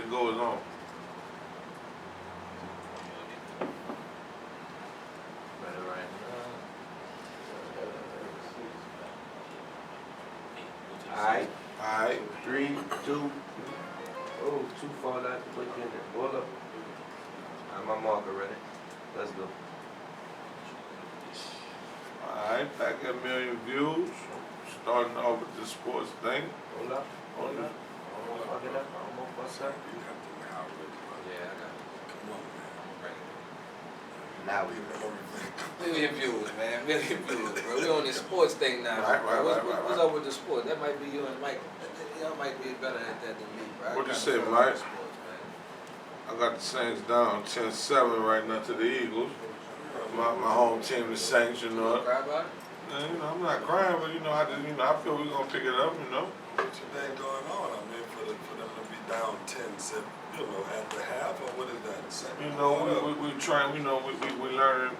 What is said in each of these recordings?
it goes on. Alright. 3, 2. Oh, 2 fall out the weekend. Hold up. My marker ready. Let's go. Alright, back at 1 million views. Starting off with the sports thing. Hold up. Hold up. Almost fuck it up. Almost fuck it up. Yeah, I got it. Come on, man. Now we Million views, man. Million views, bro. We on this sports thing now. Right. What's up with the sports? That might be you and Mike. Y'all might be better at that than me, bro. What'd you say, Mike? I got the Saints down 10-7 right now to the Eagles. My home team, the Saints, you know. Cry about it? You know, I'm not crying, but I feel we're gonna pick it up, you know. What you think going on? I mean, for them to be down 10-7, at the half, or what is that? You know, we trying, we learning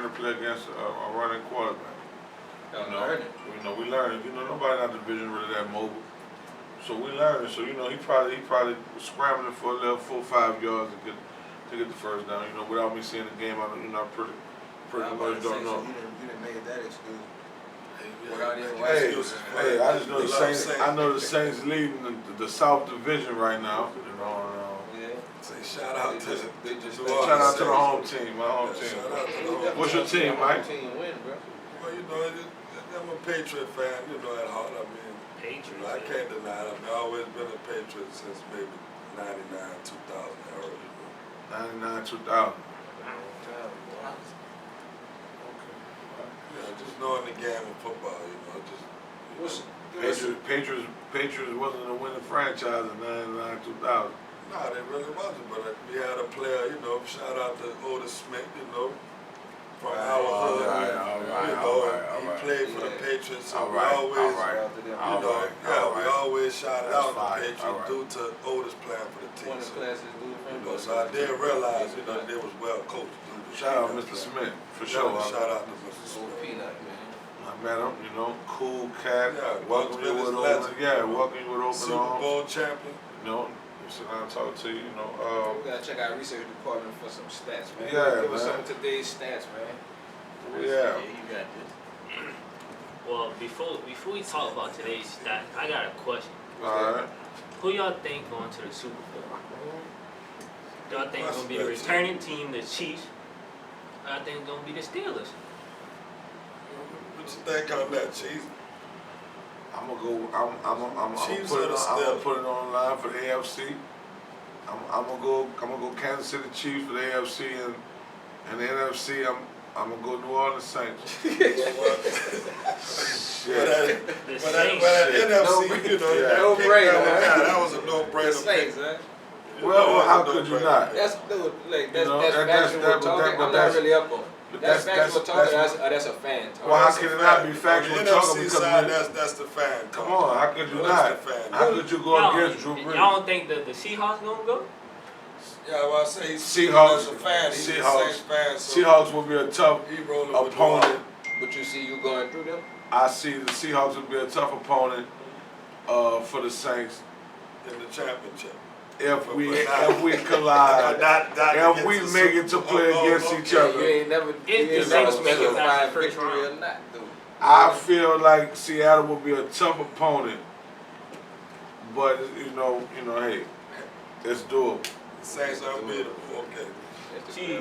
to play against a running quarterback. We learning. Nobody in our division really that mobile. So we learning. So he probably was scrambling for a little 4-5 yards to get the first down. Without me seeing the game, I pretty much don't know. You didn't make that excuse. Hey, I just know the Saints. I know the Saints leading the South Division right now. Say shout out to the home team, my home team. What's your team, Mike? Well, I'm a Patriot fan, at heart. I mean, Patriots. I can't deny it. I've always been a Patriot since maybe 99, 2000 era. 99, 2000. Just knowing the game of football, Patriots wasn't a winning franchise in 99, 2000. No, they really wasn't, but we had a player, shout out to Otis Smith, from our hood. He played for the Patriots, so we always shouted out the Patriots due to Otis playing for the team. So I did realize, they was well coached. Shout out Mr. Smith, for sure. Shout out to Mr. Smith. Peanut, man. I met him, cool cat. Welcome you with open arms. Super Bowl champion. So I'll talk to you, We gotta check our research department for some stats, man. Yeah, Give us some of today's stats, man. Yeah. You got this. Well, before we talk about today's stats, I got a question. Alright. Who y'all think going to the Super Bowl? Y'all think it's gonna be the returning team, the Chiefs? Or y'all think it's gonna be the Steelers? What you think on that, Cheezy? I'm gonna put it on line for the AFC. I'm gonna go Kansas City Chiefs for the AFC and the NFC. I'm gonna go New Orleans Saints. Shit. But that NFC, no-brainer. That was a no-brainer. Saints, man. Well, how could you not? That's factual talking. I'm not really up on it. That's factual talking, that's a fan talking. Well, how can it not be factual talking? NFC side, that's the fan talking. Come on, how could you not? How could you go against Drew Brees? Y'all don't think that the Seahawks gonna go? Yeah, well, I say Seahawks. He's a fan. He's Seahawks. a Saints fan. So Seahawks will be a tough opponent. But you see you going through them? I see the Seahawks will be a tough opponent for the Saints in the championship. If we collide, if we make it to play against each other. You ain't never specified victory or not, dude. I feel like Seattle will be a tough opponent, but hey, it's doable. Saints are unbeatable. Okay.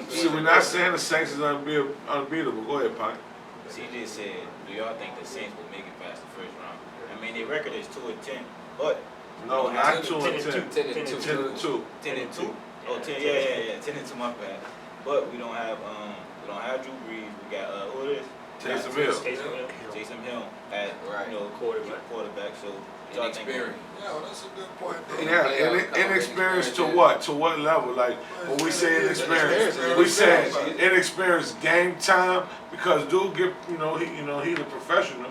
See, we're not saying the Saints is unbeatable. Go ahead, Pike. CJ said, do y'all think the Saints will make it past the first round? I mean, their record is 2-10, but no, not 2-10. 10-2. 10-2. Oh, 10. Yeah. 10-2. My bad. But we don't have Drew Brees. We got who it is? Taysom Hill at quarterback. So inexperienced. Yeah, well, that's a good point. Yeah, inexperienced to what? To what level? Like when we say inexperienced, we say inexperienced game time because dude he's a professional.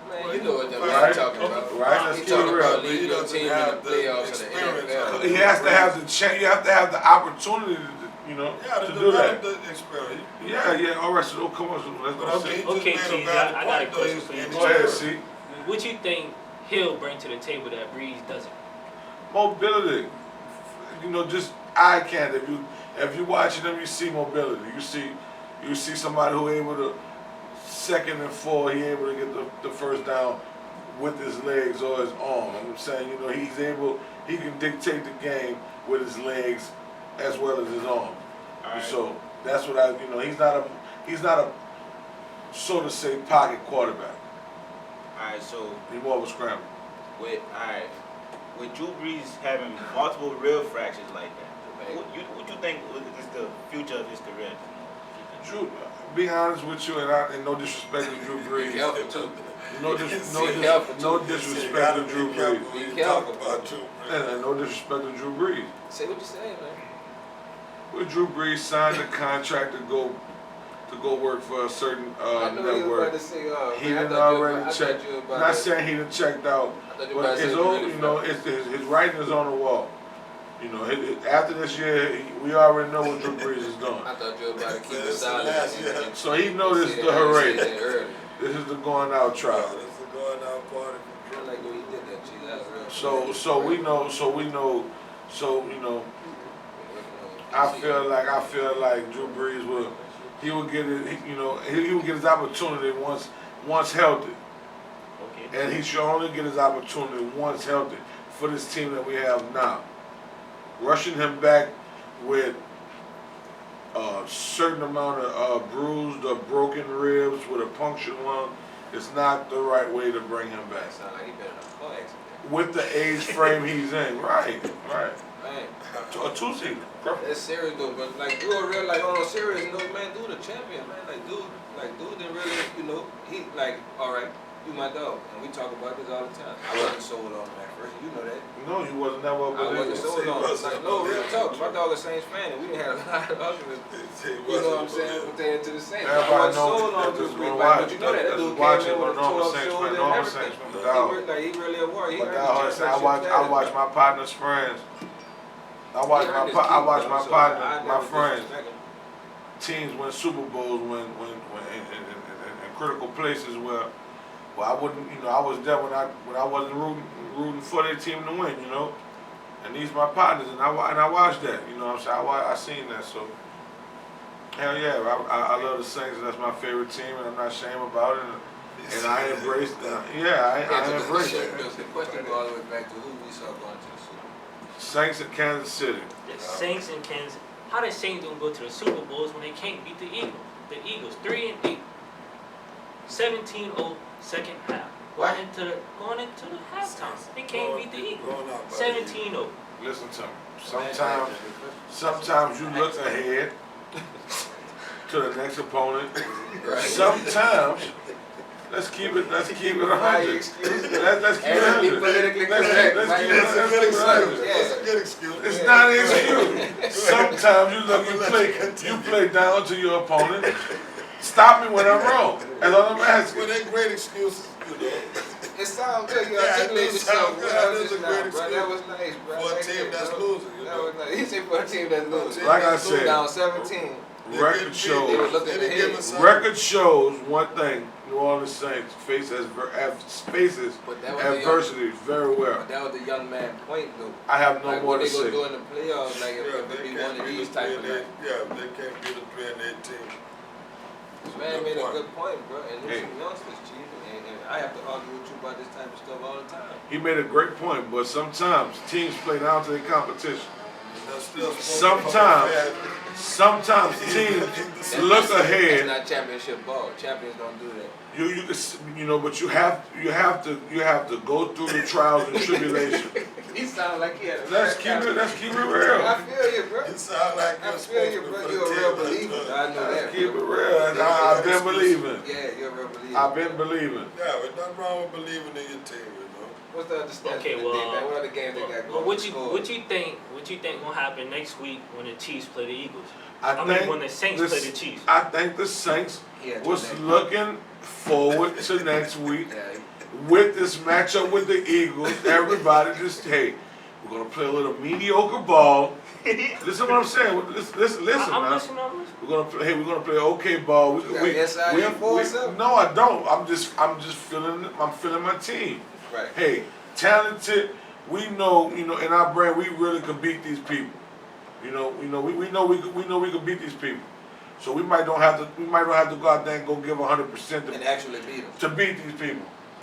Man, you know what I'm talking about. Right? Let's He's talking about leading your team in the playoffs and the NFL. He has to have the chance. You have to have the opportunity to do that. The experience. Yeah. All right. So come on. Let's go. Okay, Cheezy, I got a question for you. Go ahead, see. What you think Hill bring to the table that Breeze doesn't? Mobility. just eye candy. If you watching them, you see mobility. You see somebody who able to 2nd and 4, he able to get the first down with his legs or his arm. I'm saying, he can dictate the game with his legs as well as his arm. Right. So that's what he's not a so to say pocket quarterback. Alright, so he's more of a scrambler. With Drew Brees having multiple rib fractures like that, what you think is the future of his career? Drew, be honest with you, and no disrespect to Drew Brees. No disrespect to Drew Brees. Talk about Drew Brees. And no disrespect to Drew Brees. Say what you say, man. With Drew Brees signed a contract to go work for a certain network. He didn't already check. I'm not saying he didn't checked out, but his writing is on the wall. After this year, we already know what Drew Brees is doing. I thought you were about to keep it silent. So he knows this is the hooray. This is the going out trial. This is the going out party. I like the way he did that, G. That's real. So we know. I feel like Drew Brees will get it. He will get his opportunity once healthy. Okay. And he should only get his opportunity once healthy for this team that we have now. Rushing him back with a certain amount of bruised or broken ribs with a punctured lung is not the right way to bring him back. Sound like he been in a car accident. With the age frame he's in, right. A 2-seater. That's serious though, but like you a real on a serious note, man, dude a champion, man. Dude didn't really, he alright, you my dog. And we talk about this all the time. I wasn't sold on him at first, you know that. No, you wasn't never a believer. I wasn't sold on him. No, real talk. My dog a Saints fan and we didn't have a lot of arguments, you know what I'm saying, pertaining to the Saints. Everybody I wasn't sold on Drew Brees, but you know that dude came in with a toe-up shoulder and everything. He really a warrior. I watch my partner's friends. I watch my partner, my friends. Teams win Super Bowls when in critical places where I wouldn't, I was there when I wasn't rooting for their team to win, And these my partners, and I watched that, what I'm saying. I seen that, so hell yeah, I love the Saints, and that's my favorite team, and I'm not ashamed about it. And I embrace that. Yeah, I embrace it. The question goes all the way back to who we saw going to the Super Bowl. Saints in Kansas City. The Saints in Kansas. How the Saints gonna go to the Super Bowls when they can't beat the Eagles? The Eagles 3-8, 17-0 second half. Going into the halftime, they can't beat the Eagles. 17-0. Listen to me. Sometimes you look ahead to the next opponent. Sometimes. Let's keep it 100. Let's keep it 100. Let's keep it 100. That's a good excuse. It's not an excuse. Sometimes you play down to your opponent. Stop me when I'm wrong. That's all I'm asking. Well, they're great excuses, It sounds good. You articulated yourself. That is a great excuse. That was nice, bro. For a team that's losing, That was nice. He said for a team that's losing. Like I said, down 17. Record shows one thing. New Orleans Saints faces adversity very well. But that was the young man point, though. I have no more to say. What they go do in the playoffs, if it be one of these type of nights. Yeah, they can't beat a 3-18. This man made a good point, bro. And there's some youngsters, Chief. And I have to argue with you about this type of stuff all the time. He made a great point, but sometimes teams play down to their competition. Sometimes teams look ahead. It's not championship ball. Champions don't do that. But you have to go through the trials and tribulations. He sound like he had a Let's keep it real. I feel you, bro. You sound like I feel you, bro. You're a real believer. I know that. Keep it real. I've been believing. Yeah, you're a real believer. I've been believing. Yeah, but nothing wrong with believing in your team, What's the other stats? Okay, what other games they got going? What you think gonna happen next week when the Chiefs play the Eagles? When the Saints play the Chiefs. I think the Saints was looking forward to next week with this matchup with the Eagles. Everybody we're gonna play a little mediocre ball. Listen what I'm saying. Listen, I'm man. listening. We're gonna play okay ball. No, I don't. I'm feeling my team. Right. Hey, talented, we know, in our brain, we really can beat these people. We know we can beat these people. So we might don't have to go out there and go give 100% and actually beat them. to beat these people.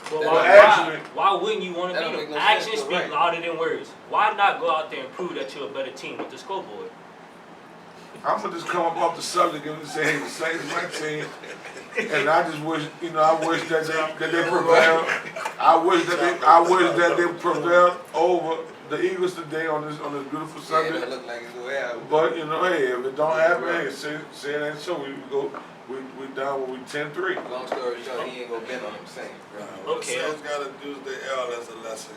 But actually, why wouldn't you want to beat them? No Actions speak right. louder than words. Why not go out there and prove that you're a better team with the scoreboard? I'm gonna just come up off the subject and say, hey, the Saints is my team, and I just wish, I wish that they prevail. I wish that they prevailed over the Eagles today on this beautiful Sunday. Yeah, it look like it's the way out. But hey, if it don't happen, hey, say it ain't so. We down when we 10-3. Long story short, he ain't gonna bend on them Saints. What the Saints gotta do is they L as a lesson,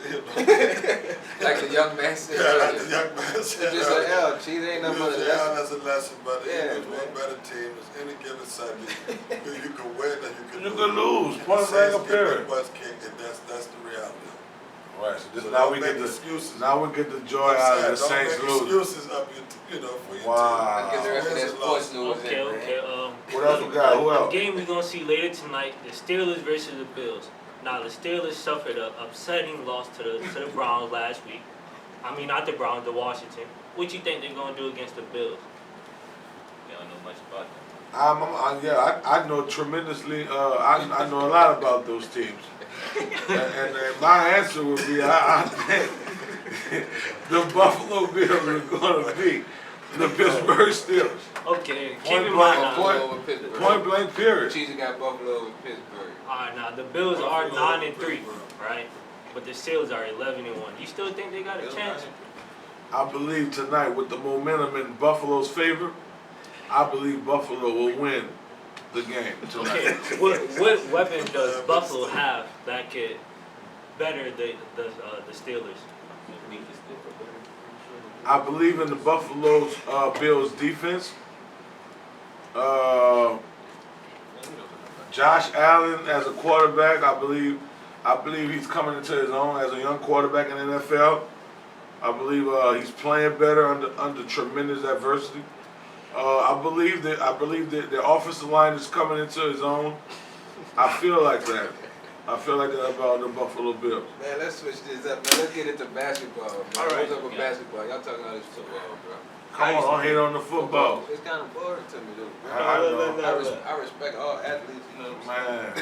Like the young man said. Like the young man said. It's just an L. Cheese ain't nothing but a lesson. L as a lesson, but the Yeah, Eagles one better team. It's any given Sunday. You can win or you can lose. The Point blank Saints period. get their butts kicked, and that's the reality. Right. So So now we don't get make the excuses. now we get the joy out of the Saints Don't make losing. excuses up for your Wow. team. Get the rest of that sports news Okay, in, man. okay. What else we got? Who The else? game we're gonna see later tonight: the Steelers versus the Bills. Now the Steelers suffered an upsetting loss to the Browns last week. I mean, not the Browns, the Washington. What you think they're gonna do against the Bills? They don't know much about them. I know tremendously. I know a lot about those teams, and my answer would be I think the Buffalo Bills are going to beat the Pittsburgh Steelers. Okay, keep Point in blank, mind now. Buffalo over Pittsburgh. Point blank period. Cheesy got Buffalo over Pittsburgh. Alright, now the Bills are 9-3, right? But the Steelers are 11-1. You still think they got a chance? I believe tonight, with the momentum in Buffalo's favor, I believe Buffalo will win the game tonight. Okay, what weapon does Buffalo have that could better the Steelers? I believe in the Buffalo's Bills defense. Josh Allen as a quarterback, I believe he's coming into his own as a young quarterback in the NFL. I believe he's playing better under tremendous adversity. I believe that the offensive line is coming into his own. I feel like that. I feel like that about the Buffalo Bills. Man, let's switch this up, man. Let's get into basketball, man. All right. What's up with basketball? Y'all talking about this football, bro. Come on, don't hate on the football. It's kind of boring to me, dude. I know. I respect all athletes, you know what I'm saying? Man.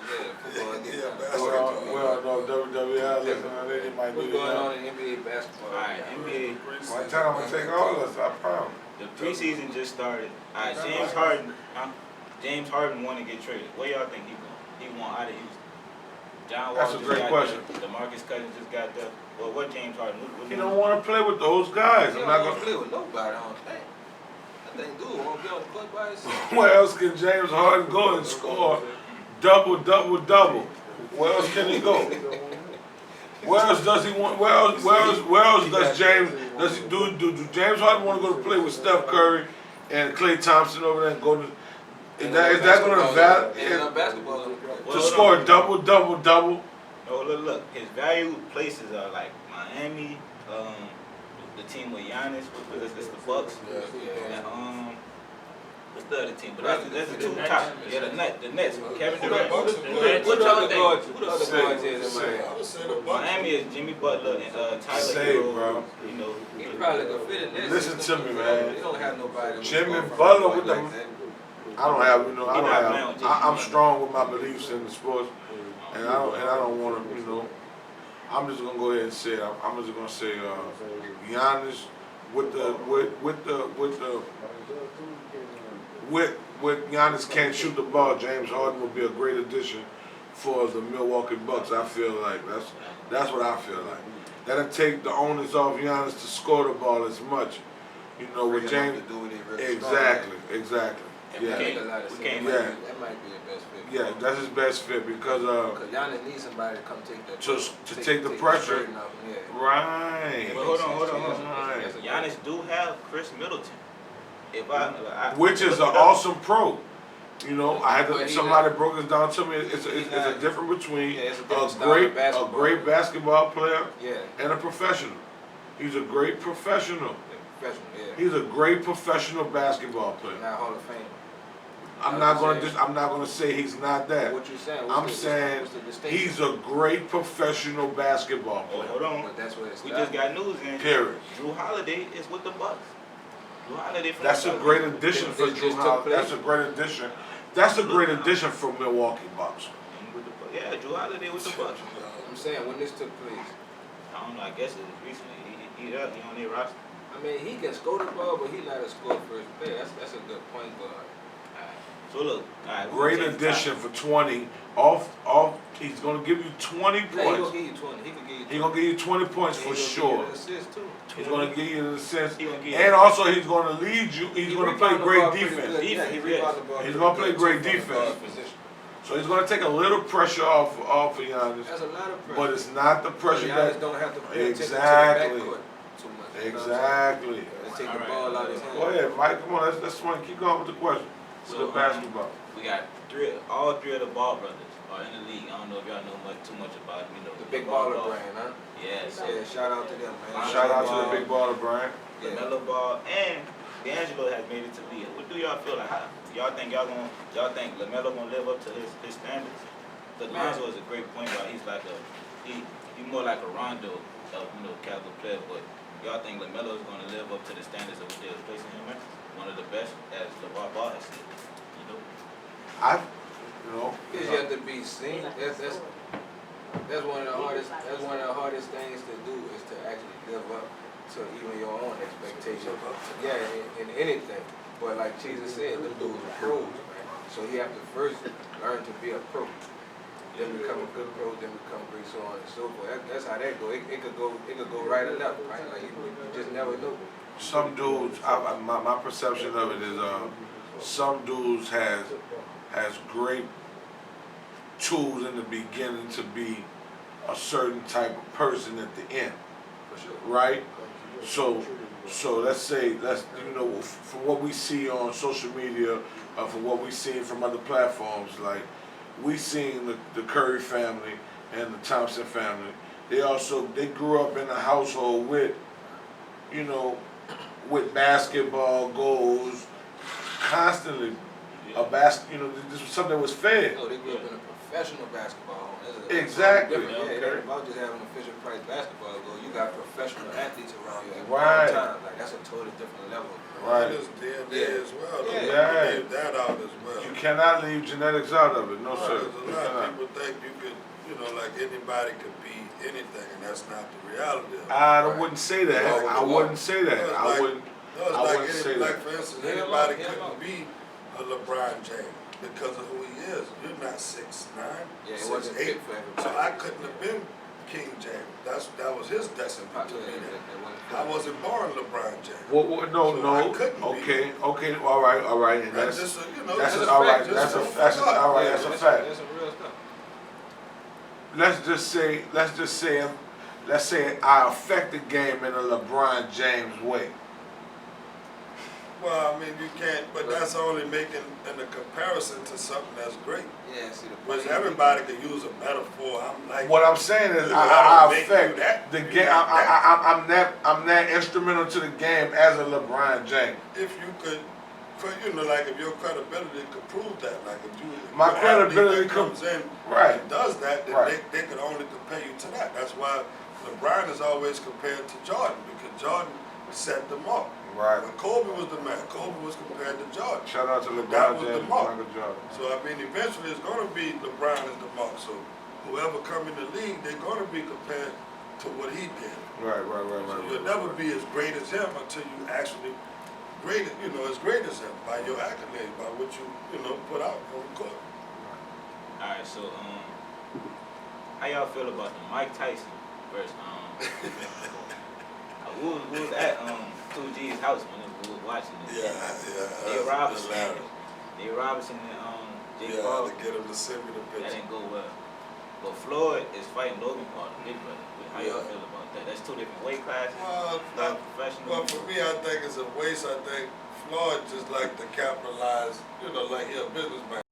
Yeah, football. Yeah, basketball. Well, no, WWE, listen, they might What's do going on that. in NBA basketball? Alright, NBA. One time I'm going to take all of us, I promise. The preseason just started. Alright, James Harden want to get traded. Where y'all think he going? He want out of Houston. John Wall That's a just great got question. there. DeMarcus Cousins just got there. Well, what James Harden? He don't want to play with those guys. He I'm don't not want to going play with nobody, I don't think. I think dude want to be on the court by himself. Where else can James Harden go and score double? Where else can he go? Where else does he want? Where else does James? Do James Harden want to go to play with Steph Curry and Klay Thompson over there and go to? Is that going to basketball to score double? Oh, look. His value places are like Miami, the team with Giannis, it's the Bucks, and what's the other team? But that's the two top. Yeah, the Nets. Kevin Durant. What other guards? Who the other guards is in Miami? I would say the Bucks. Miami is Jimmy Butler and Tyler Say, Hero. bro. You know, He probably could fit in this. Listen to me, man. They don't have nobody. Jimmy Butler with them. I'm strong with my beliefs in the sports, and I don't want to, I'm just gonna go ahead and say I'm just gonna say Giannis with Giannis can't shoot the ball. James Harden will be a great addition for the Milwaukee Bucks. I feel like that's what I feel like. That'll take the onus off Giannis to score the ball as much, with James. Exactly. Yeah. That might be the best fit. Yeah, that's his best fit because Giannis needs somebody to come take that. to take the pressure. Yeah. Right. But hold on. Giannis do have Chris Middleton. Which is an awesome pro. I had somebody broke this down to me. It's a difference between a great basketball player and a professional. He's a great professional. He's a great professional basketball player. Not Hall of Fame. I'm not gonna say he's not that. What you saying? I'm saying he's a great professional basketball player. Hold on. But that's what it's We just got news in. Period. Drew Holiday is with the Bucks. Drew Holiday from That's the a Bucks. great addition for Drew Holiday. That's a great addition. That's a great addition for Milwaukee Bucks. Yeah, Drew Holiday with the Bucks. I'm saying when this took place. I don't know. I guess it was recently. He on their roster. I mean, he can score the ball, but he's not a score first player. That's a good point guard. So look, great addition for 20. He's gonna give you 20 points. He's gonna give you 20. He can give you 20. He's gonna give you 20 points for sure. He's gonna give you an assist, and also he's gonna lead you. He's gonna play great defense. He's gonna play great defense. So he's gonna take a little pressure off of Giannis. That's a lot of pressure. But it's not the pressure Giannis don't have to pay attention to the exactly. backcourt too much. Exactly. Let's take the ball out of his hand. Go ahead, Mike. Come on, let's swing. Keep going with the question. So, basketball. We got all three of the Ball brothers are in the league. I don't know if y'all know too much about the Big Baller brand, huh? Yes. Yeah, shout out to them, man. Shout out to the Big Baller brand. LaMelo Ball and D'Angelo has made it to the league. What do y'all feel like? Y'all think LaMelo gonna live up to his standards? But Lonzo is a great point guard. He's like he's more like a Rondo of caliber player. But y'all think LaMelo is gonna live up to the standards of what they're placing him at? One of the best, as LeVar Ball has said. It's yet to be seen. That's one of the hardest. That's one of the hardest things to do is to actually live up to even your own expectations. Yeah, in anything. But like Cheezy said, the dudes are pros, man. So he have to first learn to be a pro, then become a good pro, then become great, so on and so forth. That's how that go. It could go right or left, right? Like you just never know. Some dudes, my perception of it is, some dudes has great tools in the beginning to be a certain type of person at the end, right? So let's say from what we see on social media, from what we see from other platforms, like we seen the Curry family and the Thompson family. They grew up in a household with, with basketball goals constantly. This was something that was fed. No, they grew up in a professional basketball home. Exactly. Yeah, it ain't about just having a Fisher Price basketball goal. You got professional athletes around you at right. one time. Like that's a totally different level. Right. It's DNA as well. Yeah. Leave that out as well. You cannot leave genetics out of it. No, sir. There's a lot of people think you could, like anybody could be anything, and that's not the reality of it. I wouldn't say that. I wouldn't say that. I wouldn't say that. Like for instance, anybody couldn't be a LeBron James because of who he is. You're not 6'9", yeah, 6'8", so I couldn't have been King James. That was his destiny to be there. I wasn't born LeBron James. Well, no. Okay, all right, and that's a fact. That's a fact. That's some real stuff. Let's say I affect the game in a LeBron James way. Well, I mean, you can't, but that's only making in a comparison to something that's great. Yeah, see the But everybody can use a metaphor. I'm like, what I'm saying is, I affect the game. I'm that instrumental to the game as a LeBron James. If you could, like if your credibility could prove that, like if you, my credibility comes in, right, and does that, then right. they could only compare you to that. That's why LeBron is always compared to Jordan, because Jordan set them up. Right. When Kobe was the man, Kobe was compared to Jordan. Shout out to LeBron that was James, the mark. Jordan. So I mean, eventually it's going to be LeBron is the mark. So whoever come in the league, they're going to be compared to what he did. Right. So you'll never be as great as him until you actually as great as him by your accolades, by what you put out on the court. All right, so how y'all feel about the Mike Tyson versus we was at 2G's house when we was watching it. Dave Robinson and Jake Paul. To get him to send me the picture. That didn't go well. But Floyd is fighting Logan Paul, the big brother. How y'all feel about that? That's two different weight classes. Professional. Well, for me, I think it's a waste. I think Floyd just like to capitalize, like he a businessman.